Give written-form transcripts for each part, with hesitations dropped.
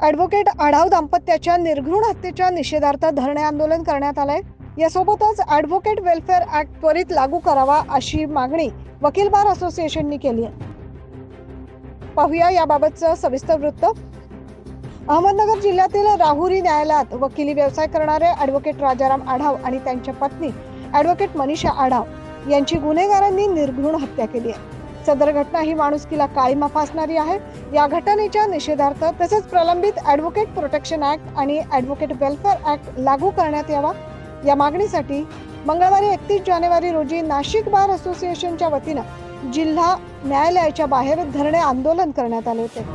Advocate Adhav दाम्पत्याच्या निर्घृण हत्येच्या निषेधार्थ धरणे आंदोलन करण्यात आलंय। यासोबतच ॲडव्होकेट वेलफेअर ॲक्ट त्वरित लागू करावा अशी मागणी वकील बार असोसिएशनने केली आहे। पाहूया याबाबतचं सविस्तर वृत्त। अहमदनगर जिल्ह्यातील राहुरी न्यायालयात वकिली व्यवसाय करणारे ॲडव्होकेट राजाराम आढाव आणि त्यांच्या पत्नी ॲडव्होकेट मनीषा आढाव यांची गुन्हेगारांनी निर्घृण हत्या केली आहे। सदर घटना ही माणुसकीला काळीमा फासणारी आहे। या घटनेच्या निषेधार्थ तसेच प्रलंबित ॲडव्होकेट प्रोटेक्शन ॲक्ट आणि ॲडव्होकेट वेलफेअर ॲक्ट लागू करण्यात यावा या मागणीसाठी मंगळवारी 31 जानेवारी रोजी नाशिक बार असोसिएशनच्या वतीनं जिल्हा न्यायालयाच्या बाहेर धरणे आंदोलन करण्यात आले होते।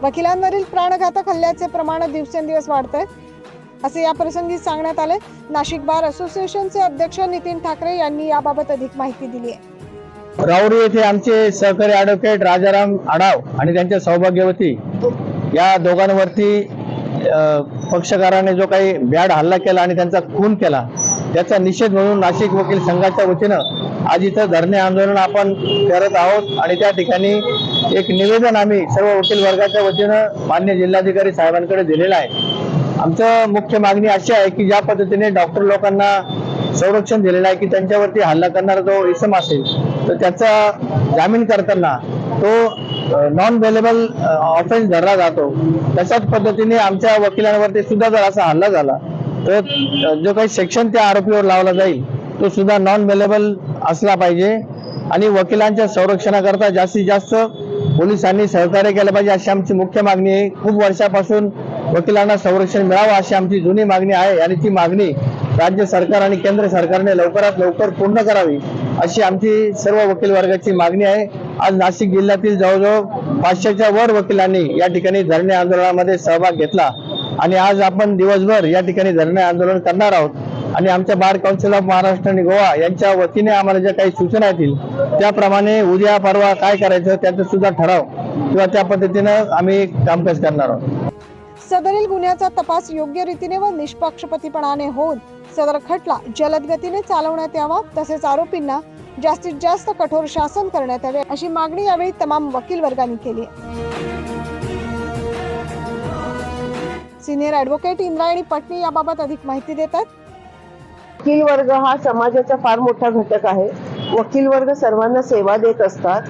वकिलांवरील प्राणघातक हल्ल्याचे प्रमाण दिवसेंदिवस वाढतंय असे या प्रसंगी सांगण्यात आले। नाशिक बार असोसिएशनचे अध्यक्ष नितीन ठाकरे यांनी याबाबत अधिक माहिती दिली आहे। राहुरी येथे आमचे सहकारी ॲडव्होकेट राजाराम आढाव आणि त्यांच्या सौभाग्यवती या दोघांवरती पक्षकाराने जो काही भ्याड हल्ला केला आणि त्यांचा खून केला त्याचा निषेध म्हणून नाशिक वकील संघाच्या वतीनं आज इथं धरणे आंदोलन आपण करत आहोत आणि त्या ठिकाणी एक निवेदन आम्ही सर्व वकील वर्गाच्या वतीनं माननीय जिल्हाधिकारी साहेबांकडे दिलेलं आहे। आमचं मुख्य मागणी अशी आहे की ज्या पद्धतीने डॉक्टर लोकांना संरक्षण दिलेलं आहे की त्यांच्यावरती हल्ला करणारा जो इसम असेल तर त्याचा जामीन करताना तो नॉन बेलेबल ऑफेन्स धरला जातो, तशाच पद्धतीने आमच्या वकिलांवरती सुद्धा जर असा हल्ला झाला तर जो काही सेक्शन त्या आरोपीवर लावला जाईल तो सुद्धा नॉन बेलेबल असला पाहिजे आणि वकिलांच्या संरक्षणाकरता जास्तीत जास्त पोलिसांनी सहकार्य केलं पाहिजे अशी आमची मुख्य मागणी आहे। खूप वर्षापासून वकिलांना संरक्षण मिळावं अशी आमची जुनी मागणी आहे आणि ती मागणी राज्य सरकार आणि केंद्र सरकारने लवकरात लवकर पूर्ण करावी अशी आमची सर्व वकील वर्गाची मागणी आहे। आज नाशिक जिल्ह्यातील जवळजवळ 500च्या वर वकिलांनी या ठिकाणी धरणे आंदोलनामध्ये सहभाग घेतला आणि आज आपण दिवसभर या ठिकाणी धरणे आंदोलन करणार आहोत आणि आमच्या बार काउन्सिल ऑफ महाराष्ट्र आणि गोवा यांच्या वतीने आम्हाला ज्या काही सूचना येतील त्याप्रमाणे उद्या परवा काय करायचं त्याचा सुद्धा ठराव किंवा त्या पद्धतीनं आम्ही कामकाज करणार आहोत। सदरील गुन्ह्याचा तपास योग्य रीतीने व निष्पक्षपातीपणाने होऊन सदर खटला जलद गतीने चालवण्यात यावा तसेच आरोपींना जास्तीत जास्त कठोर शासन करण्यात यावे अशी मागणी यावेळी तमाम वकील वर्गांनी केली। सिनियर ॲडव्होकेट इंद्रायणी पटणी याबाबत अधिक माहिती देतात। वकील वर्ग हा समाजाचा फार मोठा घटक आहे। वकील वर्ग सर्वांना सेवा देत असतात।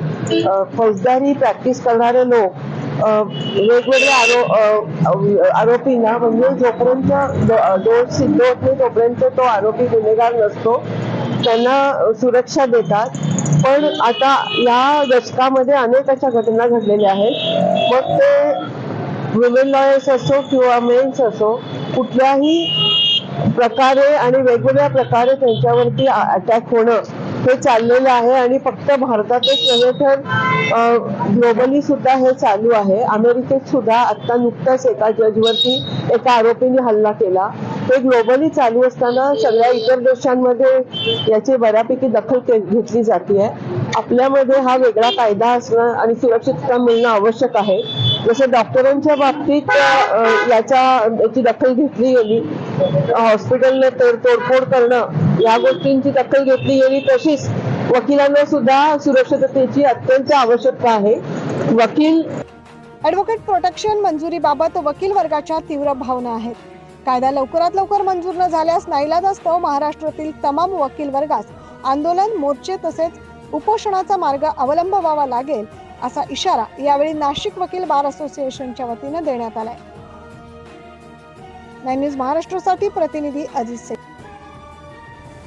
फौजदारी प्रॅक्टिस करणारे लोक वेगवेगळ्या आरोपींना म्हणजे जोपर्यंत दोष सिद्ध होत नाही तोपर्यंत तो आरोपी गुन्हेगार नसतो त्यांना सुरक्षा देतात। पण आता या दशकामध्ये अनेक अशा घटना घडलेल्या आहेत, मग ते वुमेन लॉयर्स असो किंवा मेन्स असो कुठल्याही प्रकारे आणि वेगवेगळ्या प्रकारे त्यांच्यावरती अटॅक होणं हे चाललेलं आहे आणि फक्त भारतातच नव्हे तर ग्लोबली सुद्धा हे चालू आहे। अमेरिकेत सुद्धा आता नुकताच एका जजवरती एका आरोपीने हल्ला केला। ते ग्लोबली चालू असताना सगळ्या इतर देशांमध्ये याची बऱ्यापैकी दखल घेतली जाते। आपल्यामध्ये हा वेगळा कायदा असणं आणि सुरक्षितता मिळणं आवश्यक आहे। जसं डॉक्टरांच्या बाबतीत याची दखल घेतली गेली, हॉस्पिटलने तोडफोड करणं या गोष्टींची दखल घेतली गेली, तशीच वकिलांना सुद्धा सुरक्षिततेची अत्यंत आवश्यकता आहे। वकील ॲडव्होकेट प्रोटेक्शन मंजुरीबाबत वकील वर्गाच्या तीव्र भावना आहेत। कायदा लवकरात लवकर मंजूर न झाल्यास नाईलाजास्तव महाराष्ट्रातील तमाम वकील वर्गास आंदोलन, मोर्चे तसेच उपोषणाचा मार्ग अवलंबावा लागेल असा इशारा यावेळी नाशिक वकील बार असोसिएशनच्या वतीने देण्यात आलाय। 9 न्यूज महाराष्ट्रासाठी प्रतिनिधी अजित शेख।